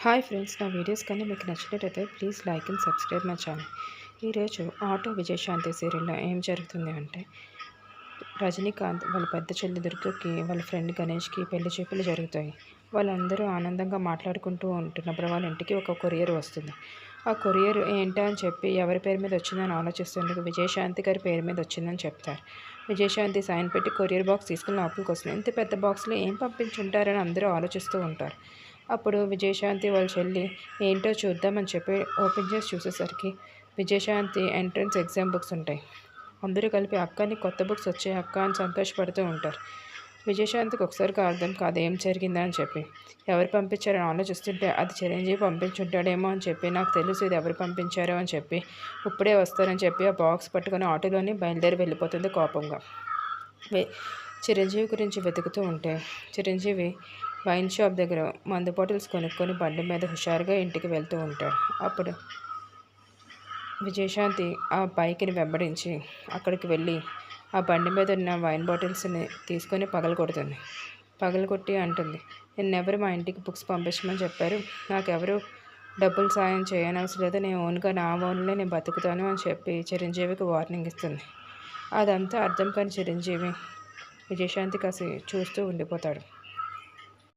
Hi friends, నా videos కానీ మీకు నచ్చినట్టయితే please like and subscribe my channel. ఈరోజు ఆటో విజయశాంతి సీరియల్లో ఏం జరుగుతుంది అంటే, రజనీకాంత్ వాళ్ళ పెద్ద చెల్లి దుర్గకి వాళ్ళ ఫ్రెండ్ గణేష్కి పెళ్లి చూపులు జరుగుతాయి. వాళ్ళందరూ ఆనందంగా మాట్లాడుకుంటూ ఉంటున్నప్పుడు వాళ్ళ ఇంటికి ఒక కొరియర్ వస్తుంది. ఆ కొరియర్ ఏంటా అని చెప్పి ఎవరి పేరు మీద వచ్చిందని ఆలోచిస్తుండగా విజయశాంతి గారి పేరు మీద వచ్చిందని చెప్తారు. విజయశాంతి సైన్ పెట్టి కొరియర్ బాక్స్ తీసుకుని లోపలికి వస్తుంది. ఇంత పెద్ద బాక్స్లో ఏం పంపించుంటారని అందరూ ఆలోచిస్తూ ఉంటారు. అప్పుడు విజయశాంతి వాళ్ళ చెల్లి ఏంటో చూద్దామని చెప్పి ఓపెన్ చేసి చూసేసరికి విజయశాంతి ఎంట్రన్స్ ఎగ్జామ్ బుక్స్ ఉంటాయి. అందరూ కలిపి అక్కని కొత్త బుక్స్ వచ్చాయి అక్క అని సంతోషపడుతూ ఉంటారు. విజయశాంతికి ఒకసారిగా అర్థం కాదు ఏం జరిగిందా అని చెప్పి. ఎవరు పంపించారని ఆలోచిస్తుంటే అది చిరంజీవి పంపించుంటాడేమో అని చెప్పి, నాకు తెలుసు ఇది ఎవరు పంపించారో అని చెప్పి, ఇప్పుడే వస్తారని చెప్పి ఆ బాక్స్ పట్టుకొని ఆటోలోని బయలుదేరి వెళ్ళిపోతుంది కోపంగా. చిరంజీవి గురించి వెతుకుతూ ఉంటే చిరంజీవి వైన్ షాప్ దగ్గర మందు బాటిల్స్ కొనుక్కొని బండి మీద హుషారుగా ఇంటికి వెళ్తూ ఉంటాడు. అప్పుడు విజయశాంతి ఆ బైక్ని వెంబడించి అక్కడికి వెళ్ళి ఆ బండి మీద ఉన్న వైన్ బాటిల్స్ని తీసుకొని పగలగొట్టి అంటుంది, నిన్నెవరు మా ఇంటికి బుక్స్ పంపించమని చెప్పారు, నాకెవరు డబ్బులు సాయం చేయనవసరం లేదు, నేను ఓన్గా నా ఓన్లే నేను బతుకుతాను అని చెప్పి చిరంజీవికి వార్నింగ్ ఇస్తుంది. అదంతా అర్థం కాని చిరంజీవి విజయశాంతి కాసి చూస్తూ ఉండిపోతాడు.